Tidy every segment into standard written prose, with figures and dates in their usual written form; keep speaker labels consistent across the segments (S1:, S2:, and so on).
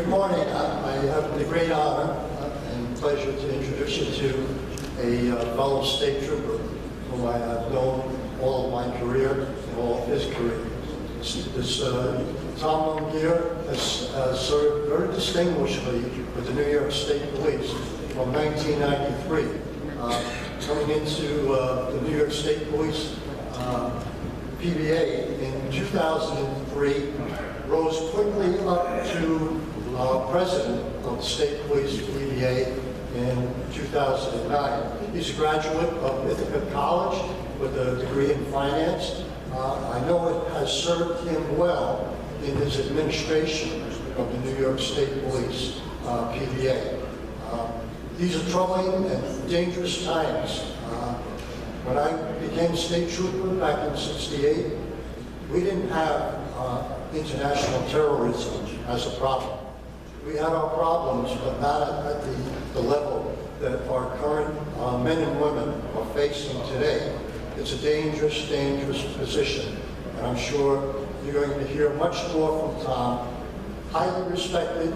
S1: Good morning. I have the great honor and pleasure to introduce you to a fellow state trooper whom I have known all of my career and all of his career. Tom Mungeer has served very distinguishedly with the New York State Police from 1993. Coming into the New York State Police PBA in 2003, rose quickly up to president of the State Police PBA in 2009. He's a graduate of Ithaca College with a degree in finance. I know it has served him well in his administration of the New York State Police PBA. These are troubling and dangerous times. When I became state trooper back in '68, we didn't have international terrorism as a problem. We had our problems, but not at the level that our current men and women are facing today. It's a dangerous, dangerous position, and I'm sure you're going to hear much more from Tom. Highly respected,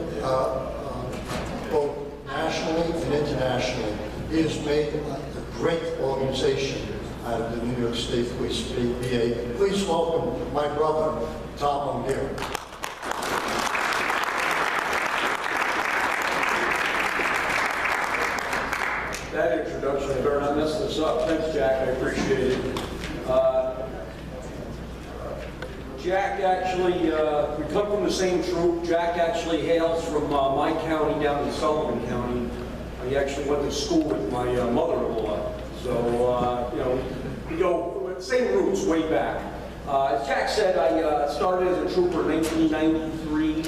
S1: both nationally and internationally. He has made a great organization out of the New York State Police PBA. Please welcome my brother, Tom Mungeer.
S2: That introduction, I better not mess this up. Thanks, Jack. I appreciate it. Jack actually, we come from the same troop. Jack actually hails from my county down in Sullivan County. He actually went to school with my mother-in-law. So, we go same roots way back. As Jack said, I started as a trooper in 1993.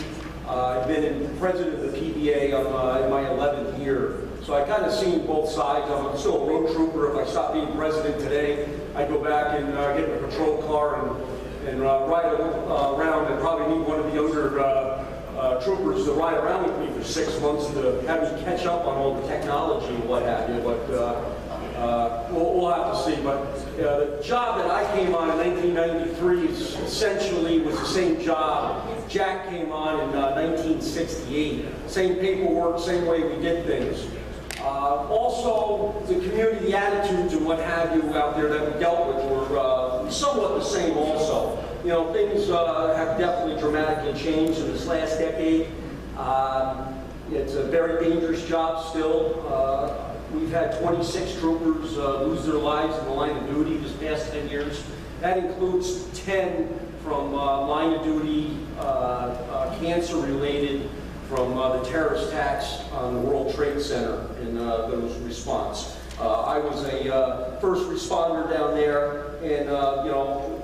S2: I've been president of the PBA in my 11th year. So I kind of seen both sides. I'm still a road trooper. If I stop being president today, I'd go back and get in a patrol car and ride around and probably need one of the younger troopers to ride around with me for 6 months to have me catch up on all the technology and what have you. But we'll have to see. But the job that I came on in 1993 essentially was the same job Jack came on in 1968. Same paperwork, same way we did things. Also, the community attitudes and what have you out there that we dealt with were somewhat the same also. You know, things have definitely dramatically changed in this last decade. It's a very dangerous job still. We've had 26 troopers lose their lives in the line of duty this past 10 years. That includes 10 from line of duty, cancer-related, from the terrorist attacks on the World Trade Center in those response. I was a first responder down there, and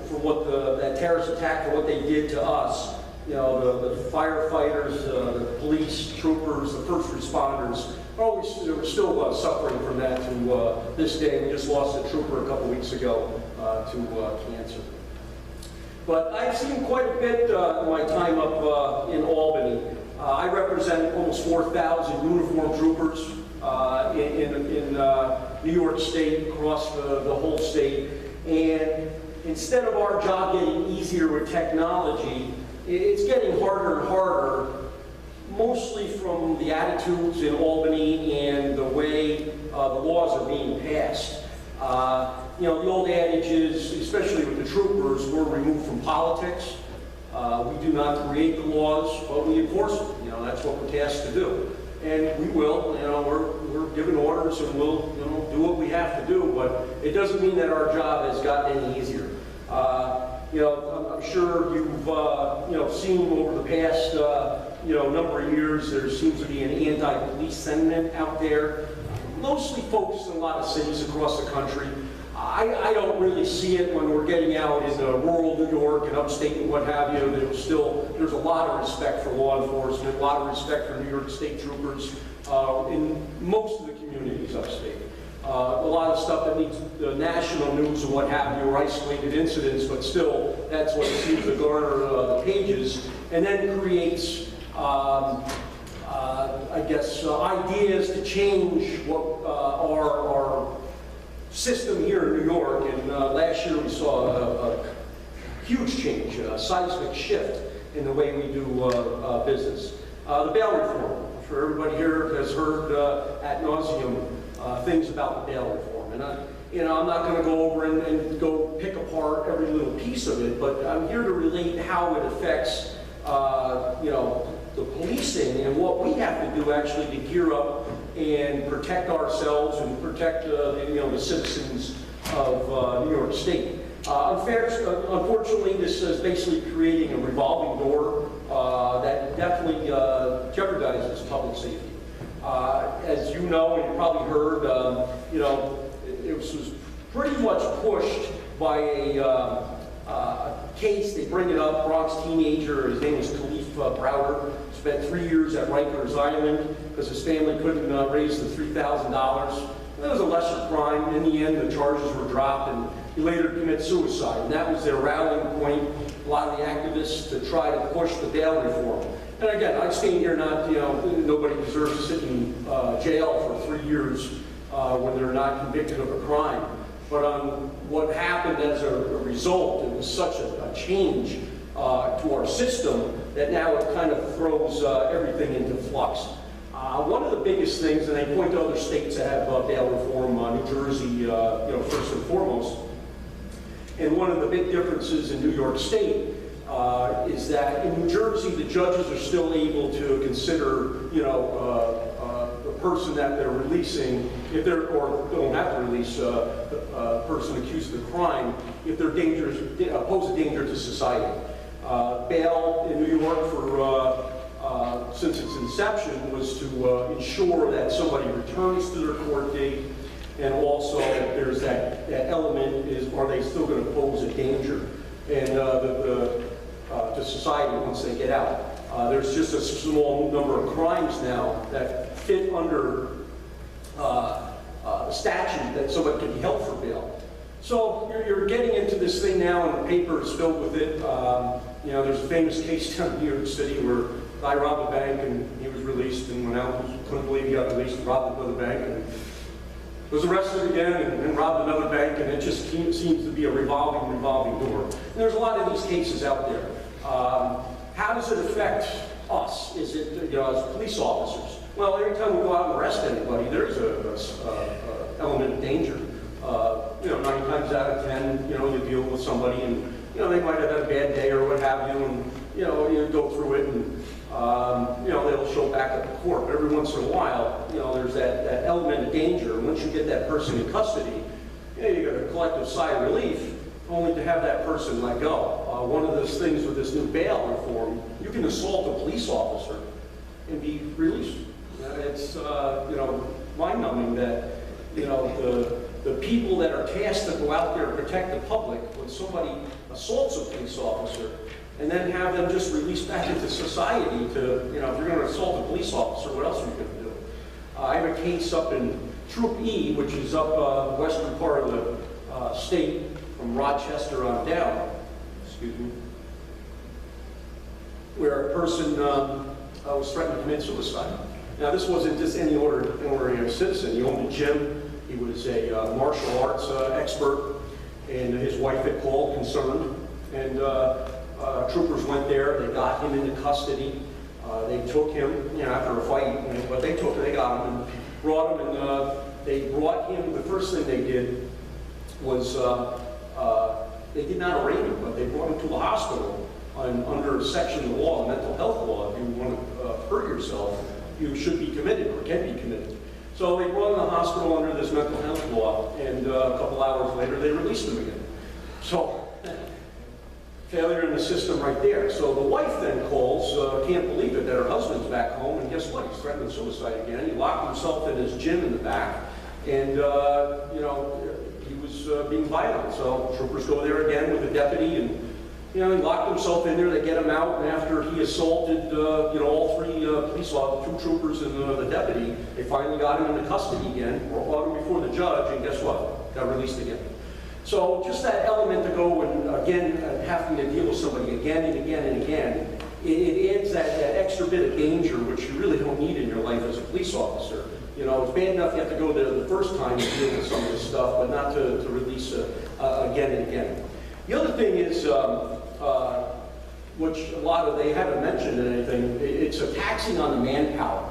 S2: for what that terrorist attack, for what they did to us, the firefighters, the police, troopers, the first responders, they're still suffering from that to this day. We just lost a trooper a couple weeks ago to cancer. But I've seen quite a bit in my time up in Albany. I represent almost 4,000 uniformed troopers in New York State, across the whole state. And instead of our job getting easier with technology, it's getting harder and harder, mostly from the attitudes in Albany and the way the laws are being passed. The old adage is, especially with the troopers, we're removed from politics. We do not create the laws, but we enforce them. That's what we're tasked to do. And we will, we're given orders and we'll, do what we have to do, but it doesn't mean that our job has gotten any easier. I'm sure you've, seen over the past, number of years, there seems to be an anti-police sentiment out there, mostly focused in a lot of cities across the country. I don't really see it when we're getting out in rural New York and upstate and what have you. There's a lot of respect for law enforcement, a lot of respect for New York State troopers in most of the communities upstate. A lot of stuff that needs the national news and what have you, or isolated incidents, but still, that's what seems to garner the pages, and then creates, ideas to change what our system here in New York. And last year we saw a huge change, a seismic shift in the way we do business. The bail reform. I'm sure everybody here has heard ad nauseum things about the bail reform. And I'm not going to go over and go pick apart every little piece of it, but I'm here to relate how it affects, the policing and what we have to do actually to gear up and protect ourselves and protect, the citizens of New York State. Unfortunately, this is basically creating a revolving door that definitely jeopardizes public safety. As you know, and you probably heard, it was pretty much pushed by a case. They bring it up, Bronx teenager, his name was Khalif Browder, spent 3 years at Rikers Island because his family couldn't raise the $3,000. It was a lesser crime. In the end, the charges were dropped, and he later committed suicide. And that was their rallying point, a lot of the activists, to try to push the bail reform. And again, I stand here not, nobody deserves to sit in jail for 3 years when they're not convicted of a crime. But what happened as a result, it was such a change to our system that now it kind of throws everything into flux. One of the biggest things, and they point to other states that have bail reform, New Jersey, first and foremost. And one of the big differences in New York State is that in New Jersey, the judges are still able to consider, the person that they're releasing, if they're, or don't have to release the person accused of the crime, if they're dangerous, pose a danger to society. Bail in New York since its inception was to ensure that somebody returns to their court date, and also that there's that element is, are they still going to pose a danger and to society once they get out. There's just a small number of crimes now that fit under the statute that somebody can be held for bail. So you're getting into this thing now, and the paper is filled with it. There's a famous case down in New York City where a guy robbed a bank and he was released and went out, couldn't believe he got released, and robbed another bank, and was arrested again and robbed another bank, and it just seems to be a revolving door. And there's a lot of these cases out there. How does it affect us? Is it, as police officers? Well, every time we go out and arrest anybody, there's a element of danger. 9 times out of 10, you deal with somebody and, they might have had a bad day or what have you, and, you go through it and, they'll show back up to court. But every once in a while, there's that element of danger. And once you get that person in custody, you got a collective sigh of relief, only to have that person let go. One of those things with this new bail reform, you can assault a police officer and be released. It's, mind-numbing that, the people that are tasked to go out there and protect the public, when somebody assaults a police officer, and then have them just released back into society to, if you're going to assault a police officer, what else are you going to do? I have a case up in Troop E, which is up the western part of the state, from Rochester on down, where a person was threatened to commit suicide. Now, this wasn't just any ordinary citizen. He owned a gym. He was a martial arts expert, and his wife had called concerned, and troopers went there. They got him into custody. They took him, after a fight, but they got him and brought him, and they brought him. The first thing they did was they did not arraign him, but they brought him to the hospital under a section of the law, the mental health law. If you want to hurt yourself, you should be committed or can be committed. So they brought him to the hospital under this mental health law, and a couple hours later they released him again. So failure in the system right there. So the wife then calls, can't believe it, that her husband's back home, and guess what? He's threatening suicide again. He locked himself in his gym in the back, and he was being violent. So troopers go there again with a deputy, and he locked himself in there. They get him out, and after he assaulted, all 3 police officers, 2 troopers and the deputy, they finally got him into custody again, brought him before the judge, and guess what? Got released again. So just that element to go and, again, having to deal with somebody again and again and again, it adds that extra bit of danger, which you really don't need in your life as a police officer. It's bad enough you have to go there the first time to deal with some of this stuff, but not to release again and again. The other thing is, which a lot of, they haven't mentioned anything, it's a taxing on the manpower.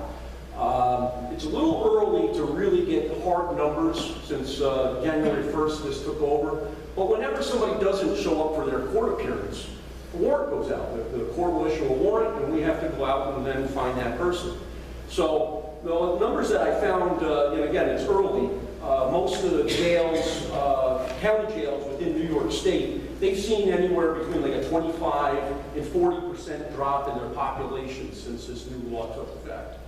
S2: It's a little early to really get hard numbers since January 1st this took over, but whenever somebody doesn't show up for their court appearance, a warrant goes out. The court will issue a warrant, and we have to go out and then find that person. So the numbers that I found, and again, it's early, most of the jails, county jails within New York State, they've seen anywhere between like a 25 and 40% drop in their population since this new law took effect.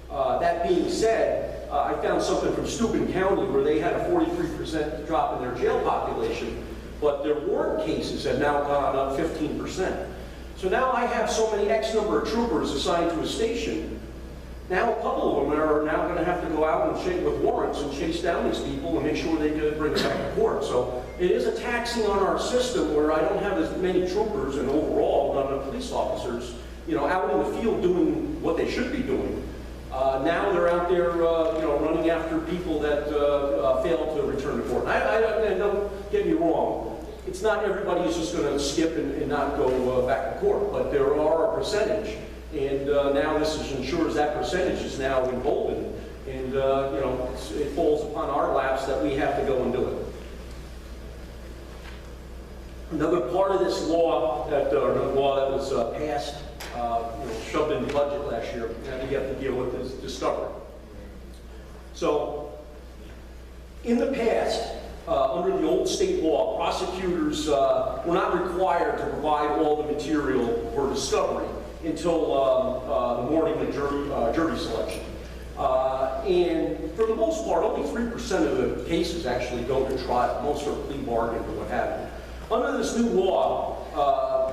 S2: That being said, I found something from Steuben County where they had a 43% drop in their jail population, but their warrant cases have now gone up 15%. So now I have so many X number of troopers assigned to a station. Now a couple of them are now going to have to go out and chase with warrants and chase down these people and make sure they get bring them back to court. So it is a taxing on our system where I don't have as many troopers and overall none of the police officers, out in the field doing what they should be doing. Now they're out there, running after people that fail to return to court. And don't get me wrong. It's not everybody is just going to skip and not go back to court, but there are a percentage. And now this ensures that percentage is now emboldened, and it falls upon our laps that we have to go and do it. Another part of this law that was passed, shoved in the budget last year, and we have to deal with is discovery. So, in the past, under the old state law, prosecutors were not required to provide all the material for discovery until the morning of jury selection. And for the most part, only 3% of the cases actually go to trial. Most are plea bargained or what have you. Under this new law,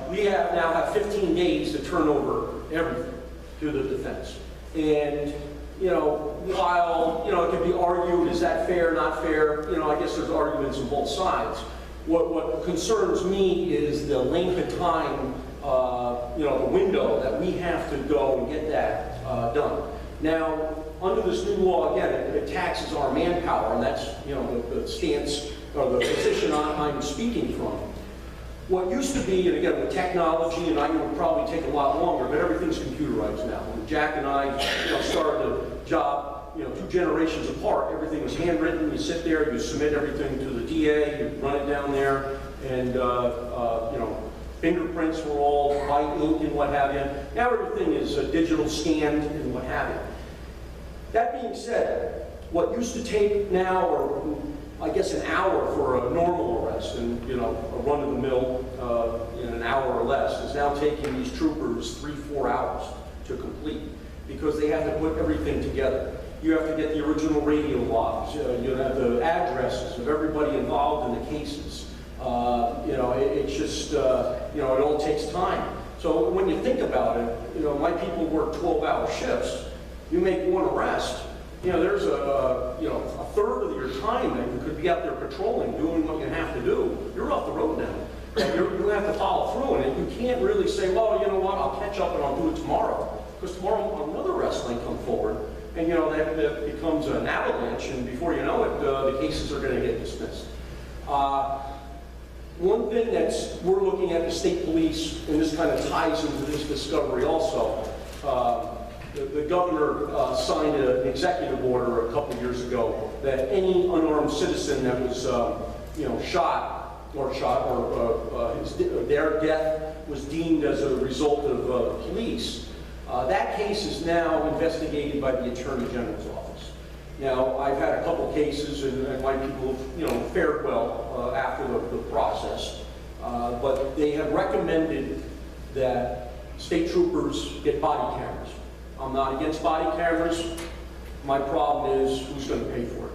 S2: we now have 15 days to turn over everything to the defense. And, while, it could be argued, is that fair, not fair? I guess there's arguments on both sides. What concerns me is the length of time, the window that we have to go and get that done. Now, under this new law, again, it taxes our manpower, and that's, the stance or the position I'm speaking from. What used to be, and again, with technology, and I would probably take a lot longer, but everything's computerized now. When Jack and I, started the job, 2 generations apart, everything was handwritten. You sit there, you submit everything to the DA, you run it down there, and fingerprints were all white ink and what have you. Now everything is digital scanned and what have you. That being said, what used to take now, or I guess an hour for a normal arrest and a run-of-the-mill in an hour or less, is now taking these troopers 3-4 hours to complete because they have to put everything together. You have to get the original radio logs. You have the addresses of everybody involved in the cases. It's just it all takes time. So when you think about it, my people work 12-hour shifts. You make one arrest. There's a third of your time that you could be out there patrolling, doing what you have to do. You're off the road now. You have to follow through on it. You can't really say, well, you know what, I'll catch up and I'll do it tomorrow. Because tomorrow another arrest might come forward, and that becomes an avalanche, and before you know it, the cases are going to get dismissed. One thing we're looking at the state police, and this kind of ties into this discovery also. The governor signed an executive order a couple of years ago that any unarmed citizen that was, shot, their death was deemed as a result of police. That case is now investigated by the Attorney General's office. Now, I've had a couple cases, and my people, fared well after the process, but they have recommended that state troopers get body cameras. I'm not against body cameras. My problem is who's going to pay for it.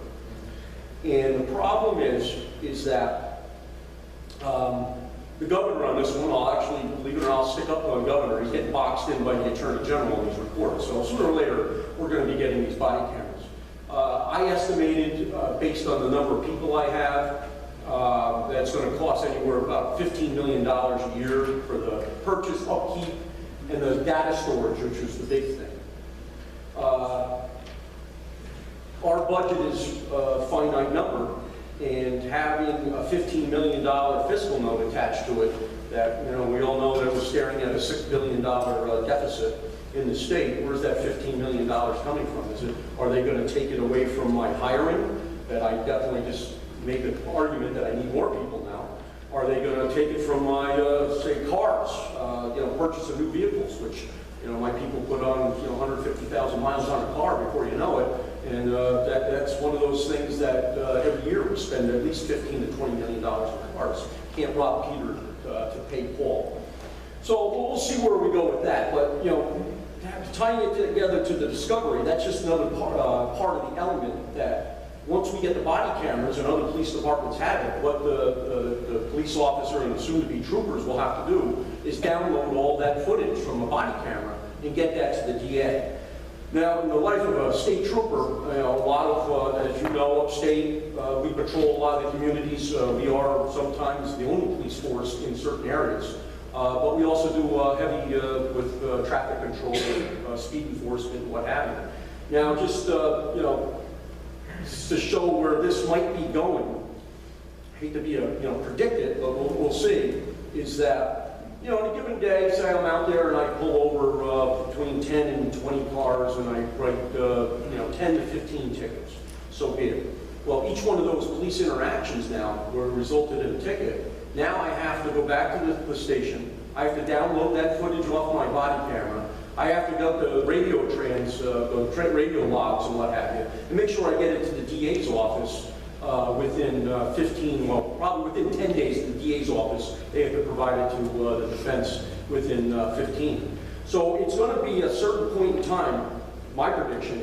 S2: And the problem is that the governor on this one, believe it or not, I'll stick up on the governor. He's getting boxed in by the Attorney General in these reports. So sooner or later, we're going to be getting these body cameras. I estimated, based on the number of people I have, that's going to cost anywhere about $15 million a year for the purchase, upkeep, and the data storage, which is the big thing. Our budget is a finite number, and having a $15 million fiscal note attached to it, that, we all know that we're staring at a $6 billion deficit in the state. Where's that $15 million coming from? Are they going to take it away from my hiring? That I definitely just make an argument that I need more people now. Are they going to take it from my, say, cars, purchase of new vehicles, which, my people put on, 150,000 miles on a car before you know it. And that's one of those things that every year we spend at least $15 to $20 million on cars. Can't rob Peter to pay Paul. So we'll see where we go with that. But, tying it together to the discovery, that's just another part of the element that once we get the body cameras and other police departments have it, what the police officer and soon-to-be troopers will have to do is download all that footage from a body camera and get that to the DA. Now, in the life of a state trooper, a lot of, as you know, upstate, we patrol a lot of the communities. We are sometimes the only police force in certain areas. But we also do heavy with traffic control, speed enforcement, and what have you. Now, just, to show where this might be going, I hate to be predict it, but we'll see, is that, in a given day, say I'm out there and I pull over between 10 and 20 cars and I write, 10 to 15 tickets. So be it. Well, each one of those police interactions now were resulted in a ticket. Now I have to go back to the station. I have to download that footage off my body camera. I have to go to radio radio logs and what have you, and make sure I get it to the DA's office within probably within 10 days to the DA's office. They have to provide it to the defense within 15. So it's going to be a certain point in time, my prediction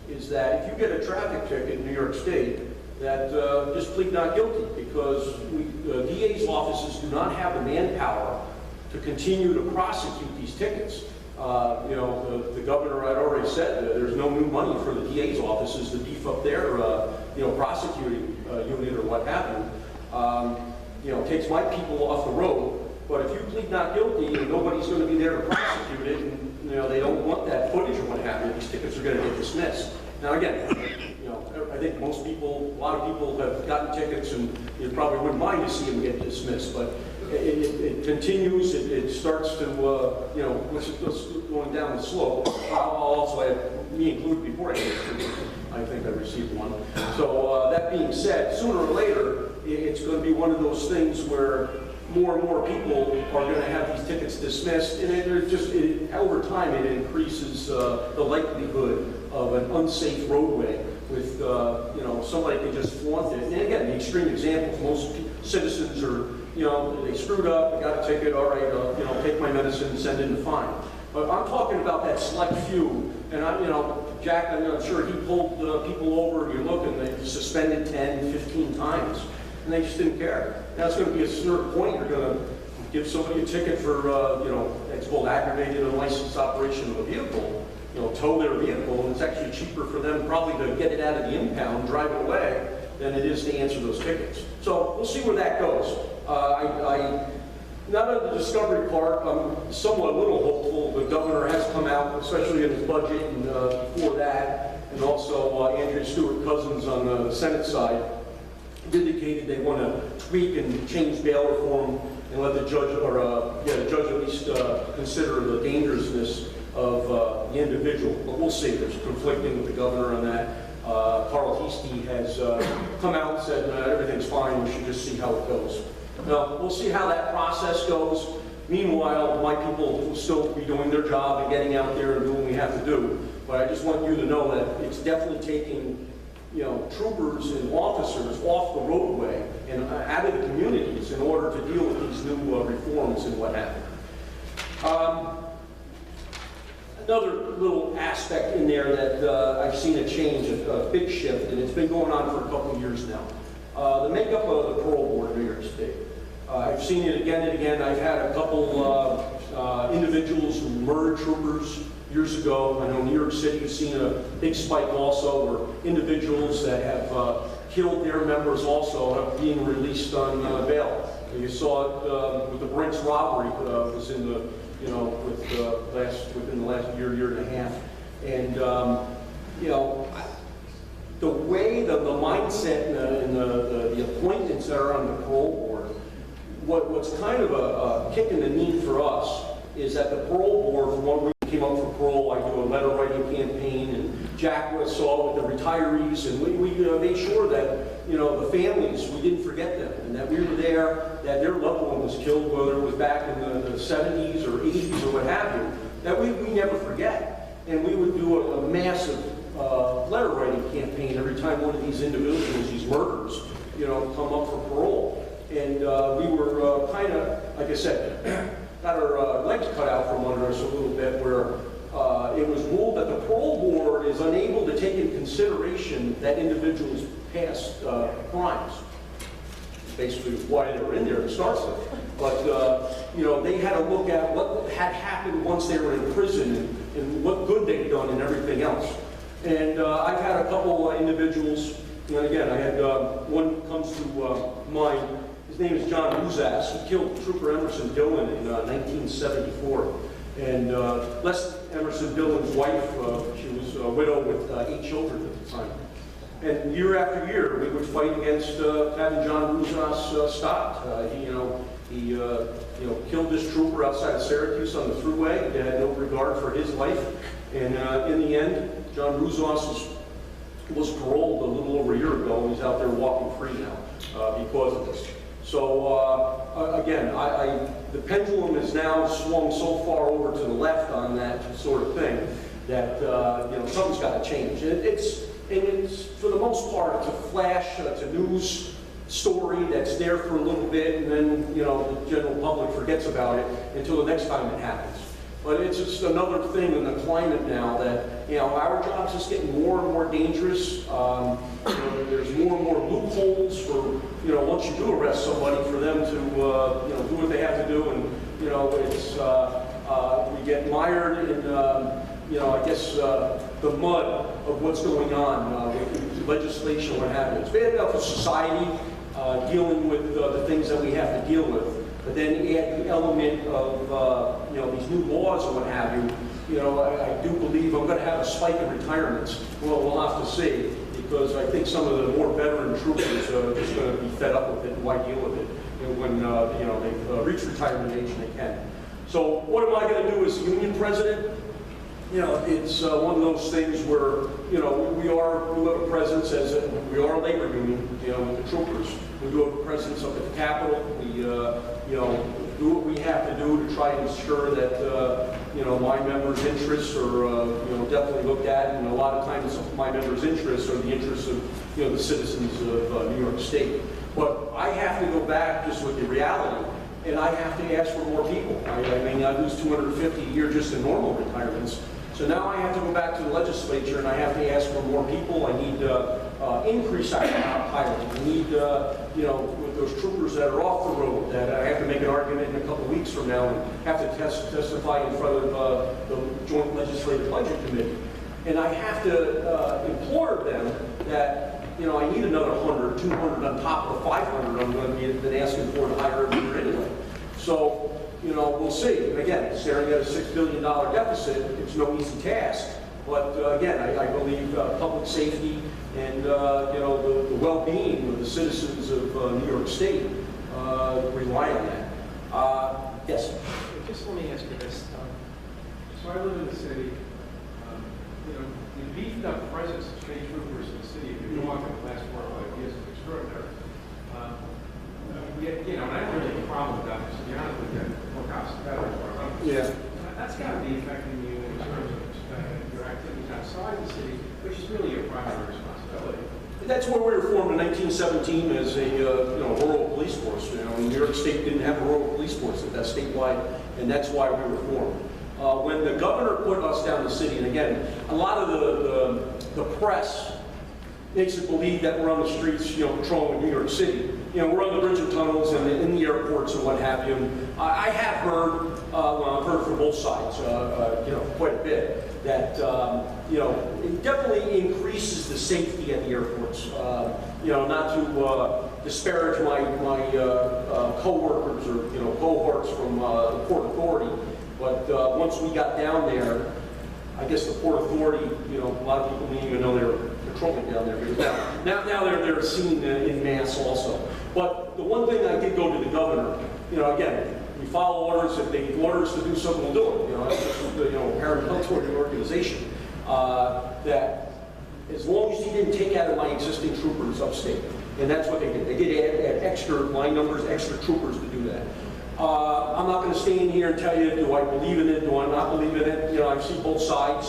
S2: is that if you get a traffic ticket in New York State, that just plead not guilty, because the DA's offices do not have the manpower to continue to prosecute these tickets. The governor had already said that there's no new money for the DA's offices to beef up their, prosecuting unit or what have you. It takes my people off the road. But if you plead not guilty and nobody's going to be there to prosecute it, and they don't want that footage or what have you, these tickets are going to get dismissed. Now again, I think a lot of people have gotten tickets, and you probably wouldn't mind to see them get dismissed, but it continues, it starts to, it's going down the slope. I'll also have me included before I think I received one. So that being said, sooner or later, it's going to be one of those things where more and more people are going to have these tickets dismissed, and over time it increases the likelihood of an unsafe roadway with, somebody can just flaunt it. And again, the extreme examples, most citizens are, they screwed up, they got a ticket, all right, take my medicine and send in the fine. But I'm talking about that select few, and Jack, I'm sure he pulled people over, you look, and they suspended 10, 15 times, and they just didn't care. Now it's going to be a certain point, you're going to give somebody a ticket for, it's called aggravated unlicensed operation of a vehicle, tow their vehicle, and it's actually cheaper for them probably to get it out of the impound, drive it away, than it is to answer those tickets. So we'll see where that goes. Not on the discovery part, I'm somewhat a little hopeful. The governor has come out, especially in his budget and before that, and also Andrea Stewart-Cousins on the Senate side, indicated they want to tweak and change bail reform and let the judge, the judge at least consider the dangerousness of the individual. But we'll see. There's conflicting with the governor on that. Carl Heastie has come out and said everything's fine, we should just see how it goes. Now, we'll see how that process goes. Meanwhile, my people will still be doing their job and getting out there and doing what we have to do. But I just want you to know that it's definitely taking, troopers and officers off the roadway and out of the communities in order to deal with these new reforms and what have you. Another little aspect in there that I've seen a change, a big shift, and it's been going on for a couple of years now. The makeup of the parole board in New York State. I've seen it again and again. I've had a couple individuals who murdered troopers years ago. I know New York City has seen a big spike also, where individuals that have killed their members also are being released on bail. You saw it with the Brinks robbery, was in the within the last year and a half. And, the way, the mindset and the appointments that are on the parole board, what's kind of a kick in the knee for us is that the parole board, for one reason, came up for parole. I do a letter writing campaign, and Jack saw with the retirees, and we made sure that, you know, the families, we didn't forget them, and that we were there, that their loved one was killed, whether it was back in the 70s or 80s or what have you, that we never forget. And we would do a massive letter writing campaign every time one of these individuals, these murderers, you know, come up for parole. And we were kind of, like I said, got our legs cut out from under us a little bit, where it was ruled that the parole board is unable to take into consideration that individual's past crimes. Basically why they were in there to start with. But, you know, they had to look at what had happened once they were in prison and what good they'd done and everything else. And I've had a couple individuals, and again, I had one comes to mind. His name is John Ruzas. He killed Trooper Emerson Dillon in 1974. And Les Emerson Dillon's wife, she was a widow with 8 children at the time. And year after year, we would fight against having John Ruzas stopped. He killed this trooper outside of Syracuse on the thruway. He had no regard for his life. And in the end, John Ruzas was paroled a little over a year ago, and he's out there walking free now because of this. So again, the pendulum is now swung so far over to the left on that sort of thing that you know, something's got to change. It's for the most part, it's a flash, it's a news story that's there for a little bit, and then, you know, the general public forgets about it until the next time it happens. But it's just another thing in the climate now that, you know, our job's just getting more and more dangerous. You know, there's more and more loopholes for, you know, once you do arrest somebody, for them to, you know, do what they have to do. And, you know, it's, we get mired in, you know, I guess the mud of what's going on with legislation, what have you. It's bad enough for society dealing with the things that we have to deal with. But then add the element of, you know, these new laws or what have you. You know, I do believe I'm going to have a spike in retirements. Well, we'll have to see, because I think some of the more veteran troopers are just going to be fed up with it and why deal with it, you know, when, you know, they've reached retirement age and they can. So what am I going to do as union president? You know, it's one of those things where, you know, we have a presence as we are a labor union, you know, with the troopers. We do have a presence up at the Capitol. We, you know, do what we have to do to try to ensure that, you know, my members' interests are, you know, definitely looked at. And a lot of times my members' interests are the interests of, you know, the citizens of New York State. But I have to go back just with the reality, and I have to ask for more people. I mean, I lose 250 a year just in normal retirements. So now I have to go back to the legislature and I have to ask for more people. I need increase our piloting. I need, you know, with those troopers that are off the road, that I have to make an argument in a couple of weeks from now and have to testify in front of the Joint Legislative Budget Committee. And I have to implore them that, you know, I need another 100, 200 on top of the 500 I'm going to be asking for to hire every year anyway. So, you know, we'll see. Again, staring at a $6 billion deficit, it's no easy task. But again, I believe public safety and, you know, the well-being of the citizens of New York State rely on that. Yes?
S3: Just let me ask you this. So I live in the city. You know, the beefed up presence of state troopers in the city, if you walk in the last 4 or 5 years, is extraordinary. You know, and I don't really have a problem with that, because to be honest with you, more cops are better.
S2: Yeah.
S3: That's got to be affecting you in terms of your activities outside the city, which is really your primary responsibility.
S2: That's where we were formed in 1917 as a you know, rural police force. You know, New York State didn't have a rural police force, that's statewide, and that's why we were formed. When the governor put us down the city, and again, a lot of the press makes it believe that we're on the streets, you know, patrolling New York City. You know, we're on the bridge and tunnels and in the airports and what have you. And I have heard, well, I've heard from both sides, you know, quite a bit, that, you know, it definitely increases the safety at the airports. You know, not to disparage my co-workers or, you know, cohorts from the Port Authority, but once we got down there, I guess the Port Authority, you know, a lot of people didn't even know they were patrolling down there, because now they're seen in mass also. But the one thing I did go to the governor, you know, again, we follow orders. If they give orders to do something, we'll do it. You know, that's just, you know, paramilitary organization. That as long as he didn't take out of my existing troopers upstate, and that's what they did. They did add extra line numbers, extra troopers to do that. I'm not going to stand here and tell you, do I believe in it, do I not believe in it? You know, I've seen both sides.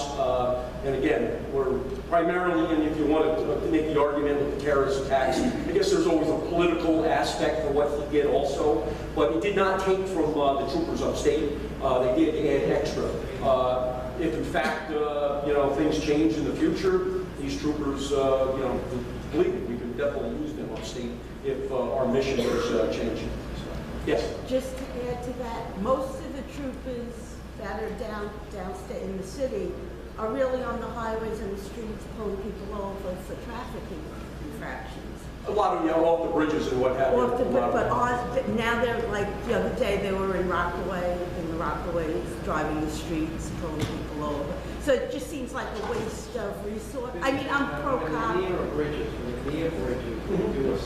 S2: And again, we're primarily, and if you want to make the argument with the terrorist attacks, I guess there's always a political aspect for what he did also. But he did not take from the troopers upstate. They did add extra. If in fact, you know, things change in the future, these troopers, you know, believe me, we can definitely use them upstate if our mission is changing. Yes?
S4: Just to add to that, most of the troopers that are downstate in the city are really on the highways and the streets pulling people over for traffic infractions.
S2: A lot of, you know, off the bridges and what have you.
S4: Now they're like, the other day they were in Rockaway, driving the streets, pulling people over. So it just seems like a waste of resource. I mean, I'm pro-cop.
S3: Near bridges, near bridges, they do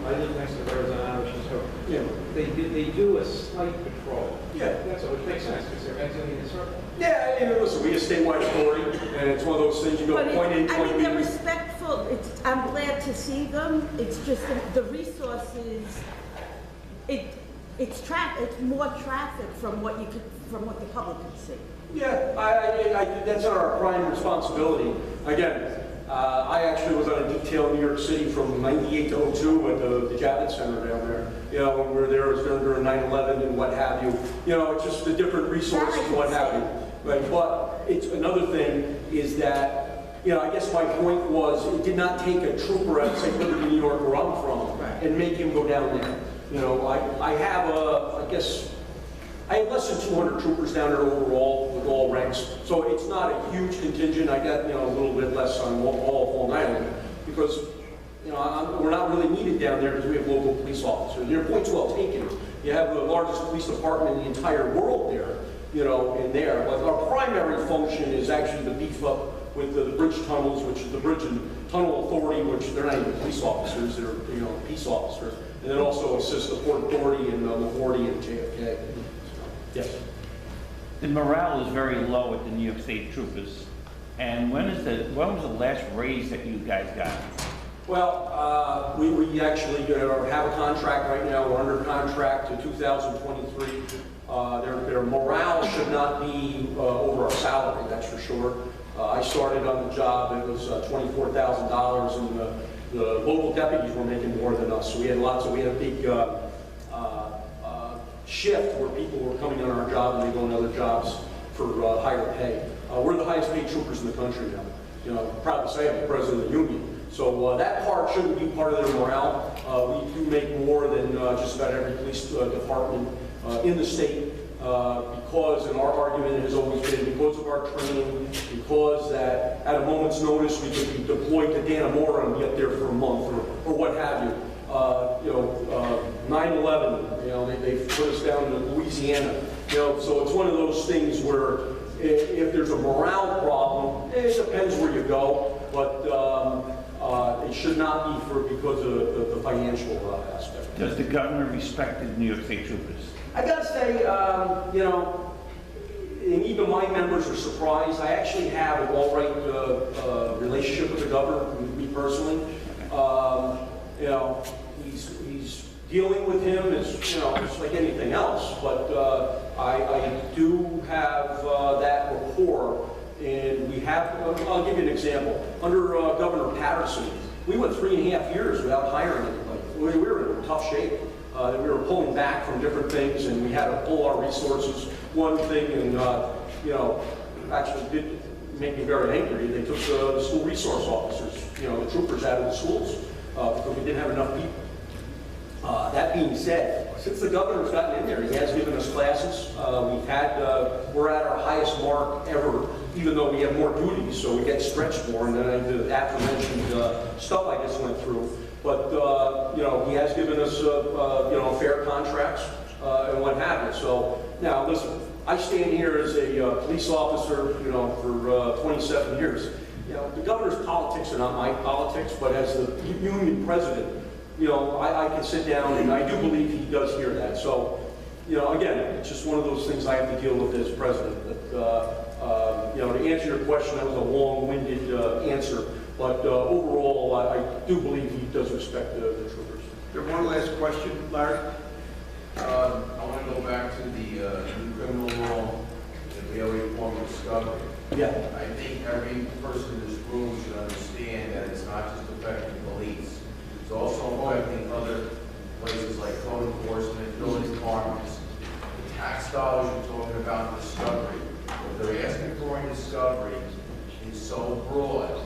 S3: I live next to Arizona, so
S2: Yeah.
S3: they do a slight patrol.
S2: Yeah.
S3: That's what makes sense, because they're exiting the circle.
S2: Yeah, I mean, listen, we have statewide authority, and it's one of those things you go point in,
S4: I
S2: point
S4: mean, they're
S2: B.
S4: respectful. I'm glad to see them. It's just the resources. It's more traffic from what the public can see.
S2: Yeah, that's our prime responsibility. Again, I actually was on a detail in New York City from 98 to 02 at the Javits Center down there. You know, when we were there, it was during 9/11 and what have you. You know, it's just the different resources and what have you. Right, but it's another thing is that, you know, I guess my point was it did not take a trooper at, say, Liberty, New York, where I'm from, and make him go down there. You know, I have I have less than 200 troopers down there overall with all ranks, so it's not a huge contingent. I got, you know, a little bit less on all of Long Island because, you know, we're not really needed down there because we have local police officers. Your point's well taken. You have the largest police department in the entire world there, you know, in there. But our primary function is actually to beef up with the bridge tunnels, which is the Bridge and Tunnel Authority, which they're not even police officers, they're, you know, peace officers. And then also assist the Port Authority and LaGuardia and JFK. Yes.
S5: The morale is very low at the New York State Troopers. And when was the last raise that you guys got?
S2: Well, we actually have a contract right now. We're under contract to 2023. Their morale should not be over our salary, that's for sure. I started on the job, it was $24,000, and the local deputies were making more than us. So we had a big shift where people were coming on our job and they go on other jobs for higher pay. We're the highest paid troopers in the country now. You know, I'm proud to say I'm the president of the union. So that part shouldn't be part of their morale. We do make more than just about every police department in the state because, and our argument has always been because of our training, because that at a moment's notice we could be deployed to Dannemora and be up there for a month or what have you. 9/11, you know, they put us down to Louisiana. You know, so it's one of those things where if there's a morale problem, it depends where you go, but it should not be because of the financial aspect.
S5: Does the governor respect the New York State Troopers?
S2: I gotta say, you know, and even my members are surprised. I actually have an all right relationship with the governor, with me personally. You know, he's dealing with him as, you know, just like anything else, but I do have that rapport, and we have, I'll give you an example. Under Governor Patterson, we went 3.5 years without hiring anybody. We were in tough shape. We were pulling back from different things, and we had to pull our resources. One thing, and you know, actually did make me very angry. They took the school resource officers, you know, the troopers out of the schools because we didn't have enough people. That being said, since the governor's gotten in there, he has given us classes. We're at our highest mark ever, even though we have more duties, so we get stretched more. And then the aforementioned stuff I just went through. But you know, he has given us you know, fair contracts and what have you. So now, listen, I stand here as a police officer, you know, for 27 years. You know, the governor's politics are not my politics, but as the union president, you know, I can sit down and I do believe he does hear that. So, you know, again, it's just one of those things I have to deal with as president. But, you know, to answer your question, that was a long-winded answer. But overall, I do believe he does respect the troopers.
S6: There one last question, Larry?
S7: I want to go back to the new criminal law, the daily form of discovery.
S2: Yeah.
S7: I think every person in this room should understand that it's not just affecting police. It's also affecting other places like code enforcement, building departments. The tax dollars you're talking about in discovery, what they're asking for in discovery is so broad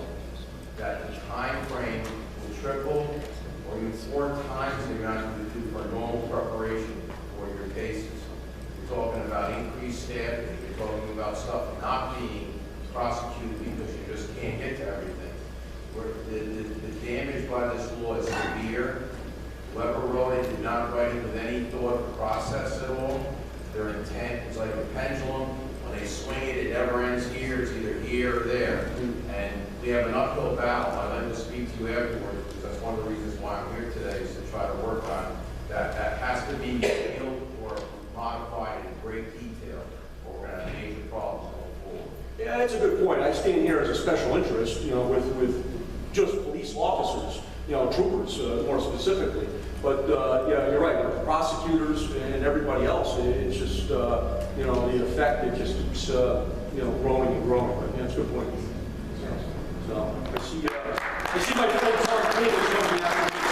S7: that the time frame will triple or even 4 times the amount you do for normal preparation for your cases. You're talking about increased staffing, you're talking about stuff not being prosecuted because you just can't get to everything. The damage by this law is severe. Whoever wrote it did not write it with any thought or process at all. Their intent is like a pendulum. When they swing it, it never ends here. It's either here or there. And we have an uphill battle. I'd like to speak to you afterwards because that's one of the reasons why I'm here today is to try to work on that. That has to be repealed or modified in great detail or we're going to have major problems going forward.
S2: Yeah, that's a good point. I stand here as a special interest, you know, with just police officers, you know, troopers more specifically. But yeah, you're right. The prosecutors and everybody else, it's just you know, the effect, it just keeps you know, growing and growing. But yeah, that's a good point. So I see my folks on the table.